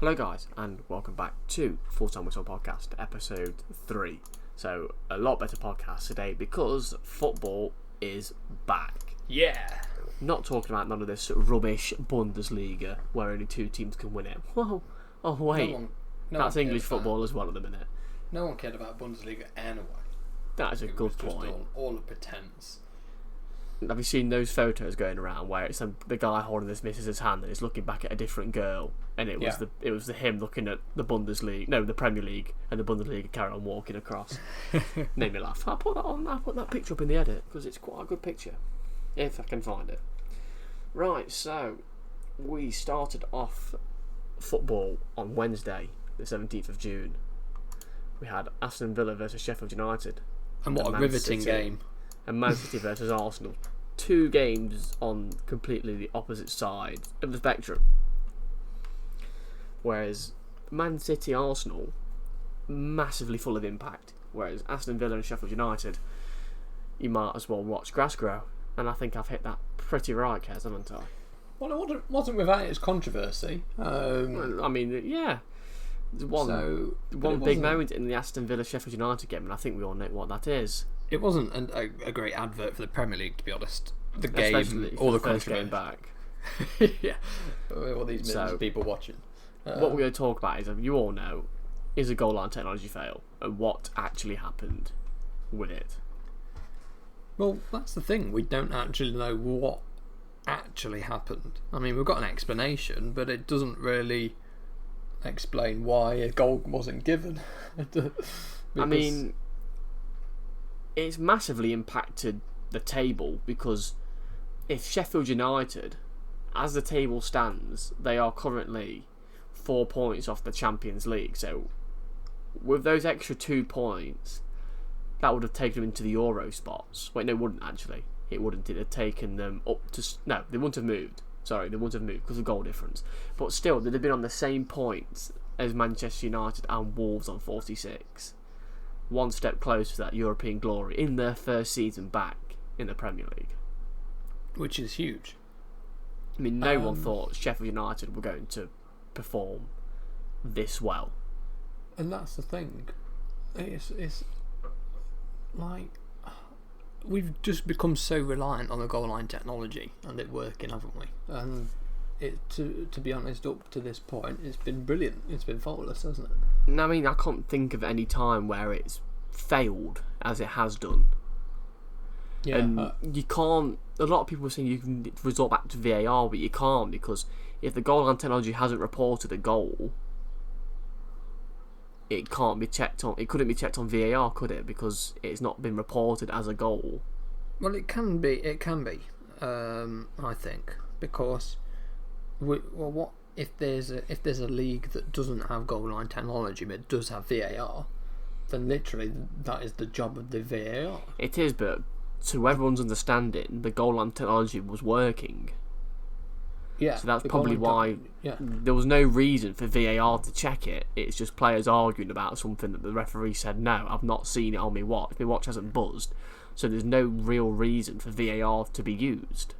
Hello guys, and welcome back to Full Time Whistle Podcast, episode 3. So, a lot better podcast today because football is back. Yeah. Not talking about none of this rubbish Bundesliga where only 2 teams can win it. Whoa, oh wait, that's English football as well at the minute. No one cared about Bundesliga anyway. That is a good point. Just all a pretense. Have you seen those photos going around where it's the guy holding his missus' hand and he's looking back at a different girl, and it was him looking at the Premier League, and the Bundesliga carry on walking across. Made me laugh. I'll put that picture up in the edit because it's quite a good picture if I can find it. Right, so we started off football on Wednesday, the 17th of June. We had Aston Villa versus Sheffield United. And what a riveting game. And Man City versus Arsenal. 2 games on completely the opposite side of the spectrum. Whereas Man City Arsenal, massively full of impact. Whereas Aston Villa and Sheffield United, you might as well watch grass grow. And I think I've hit that pretty right, Kez, haven't I? Well, it wasn't without its controversy. Well, I mean, yeah. One big moment in the Aston Villa Sheffield United game, and I think we all know what that is. It wasn't a great advert for the Premier League, to be honest. The game, all the first game back. Yeah, all these millions of people watching. What we're going to talk about is, you all know, is a goal line technology fail, and what actually happened with it. Well, that's the thing. We don't actually know what actually happened. I mean, we've got an explanation, but it doesn't really explain why a goal wasn't given. I mean, it's massively impacted the table because if Sheffield United, as the table stands, they are currently 4 points off the Champions League. So with those extra 2 points, that would have taken them into the Euro spots. Wait, no, it wouldn't actually. It wouldn't. It had taken them up to... No, they wouldn't have moved. Sorry, they wouldn't have moved because of goal difference. But still, they'd have been on the same points as Manchester United and Wolves on 46. One step closer to that European glory in their first season back in the Premier League. Which is huge. I mean, no one thought Sheffield United were going to perform this well. And that's the thing. It's like... We've just become so reliant on the goal line technology and it working, haven't we? And to be honest, up to this point, it's been brilliant. It's been faultless, hasn't it? I mean, I can't think of any time where it's failed as it has done. Yeah, and you can't... A lot of people are saying you can resort back to VAR, but you can't, because if the goal line technology hasn't reported a goal, it can't be checked on. It couldn't be checked on VAR, could it? Because it's not been reported as a goal. Well, it can be. It can be. I think because what if there's a league that doesn't have goal line technology but does have VAR, then literally that is the job of the VAR. It is, but to everyone's understanding, the goal line technology was working. Yeah, so that's probably why there was no reason for VAR to check it. It's just players arguing about something that the referee said, no, I've not seen it on my watch. My watch hasn't buzzed. So there's no real reason for VAR to be used.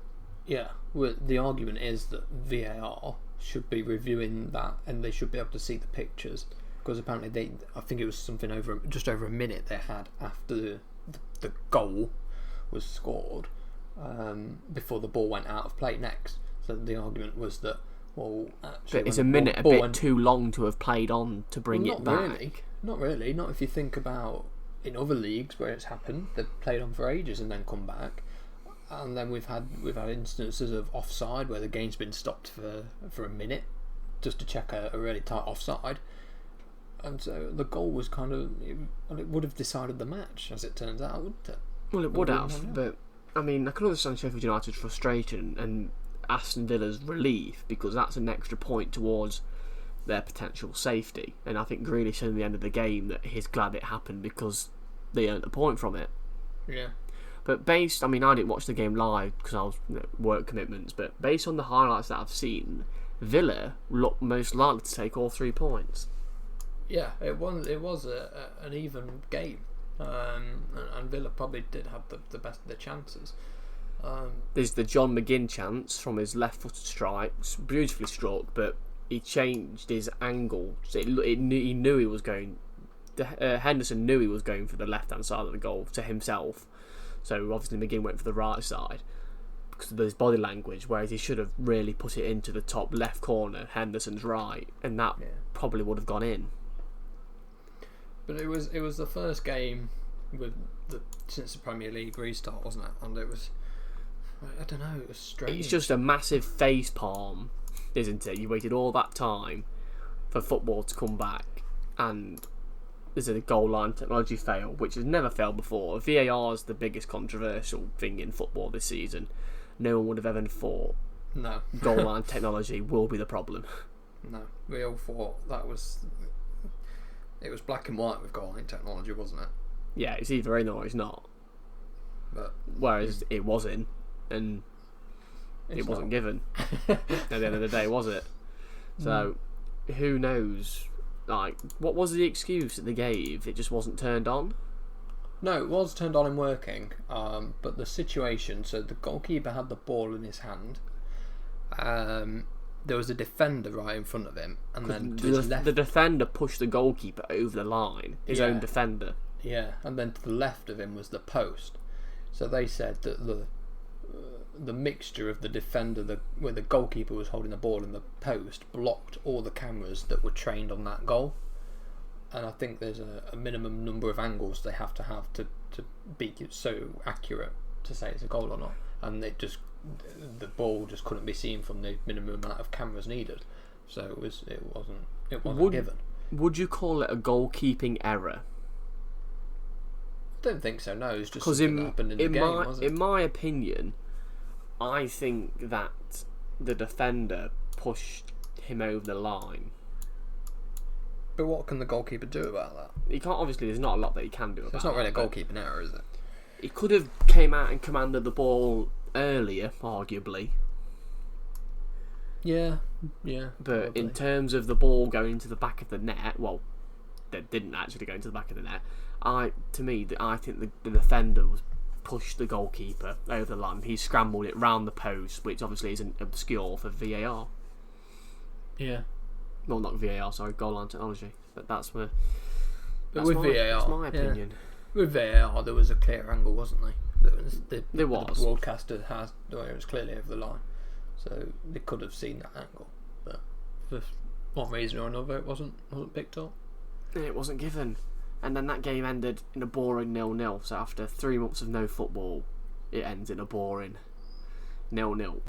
Yeah, well, the argument is that VAR should be reviewing that and they should be able to see the pictures. Because apparently I think it was something just over a minute they had after the goal was scored before the ball went out of play next. So the argument was that, well, actually... But is a minute a bit too long to have played on to bring it back? Not really. Not if you think about in other leagues where it's happened. They've played on for ages and then come back. And then we've had instances of offside where the game's been stopped for a minute just to check a really tight offside. And so the goal was it would have decided the match, as it turns out, wouldn't it? Well, it would have, but I mean, I can understand Sheffield United's frustration and Aston Villa's relief, because that's an extra point towards their potential safety. And I think Grealish said at the end of the game that he's glad it happened because they earned a point from it. Yeah. But I didn't watch the game live because I was work commitments, but based on the highlights that I've seen, Villa looked most likely to take all 3 points. Yeah, it was an even game, and Villa probably did have the best of the chances. There's the John McGinn chance from his left-footed strikes, beautifully struck, but he changed his angle. So he knew he was going. Henderson knew he was going for the left-hand side of the goal to himself. So obviously McGinn went for the right side because of his body language, whereas he should have really put it into the top left corner, Henderson's right, and that probably would have gone in. But it was the first game since the Premier League restart, wasn't it? And it was, I don't know, it was strange. It's just a massive face palm, isn't it? You waited all that time for football to come back, and there's a goal line technology fail, which has never failed before. VAR is the biggest controversial thing in football this season. No one would have ever thought goal line technology will be the problem. No, we all thought it was black and white with goal line technology, wasn't it? Yeah, it's either in or it's not. But whereas it wasn't, and it wasn't given at the end of the day, was it? So who knows? Like, what was the excuse that they gave? It just wasn't turned on? No, it was turned on and working, but the situation, so the goalkeeper had the ball in his hand, there was a defender right in front of him, and then to his left, the defender pushed the goalkeeper over the line, his own defender. Yeah, and then to the left of him was the post. So they said that the mixture of the defender, where the goalkeeper was holding the ball, and the post blocked all the cameras that were trained on that goal. And I think there's a minimum number of angles they have to be so accurate to say it's a goal or not. And the ball just couldn't be seen from the minimum amount of cameras needed. So it wasn't given. Would you call it a goalkeeping error? I don't think so. No, it's just something that happened in the game, wasn't it? In my opinion, I think that the defender pushed him over the line. But what can the goalkeeper do about that? He can't. Obviously, there's not a lot that he can do about it. It's not really a goalkeeping error, is it? He could have came out and commanded the ball earlier, arguably. Yeah. But probably. in terms of the ball going into the back of the net, well, they didn't actually go into the back of the net. I think the defender was pushed the goalkeeper over the line. He scrambled it round the post, which obviously isn't obscure for VAR. Yeah. Well, not VAR, sorry, goal line technology. But that's where. But with VAR, that's my opinion. Yeah. With VAR, there was a clear angle, wasn't there? There was. The broadcaster has where it was clearly over the line, so they could have seen that angle. But for one reason or another, it wasn't picked up. It wasn't given. And then that game ended in a boring 0-0. So after 3 months of no football, it ends in a boring 0-0.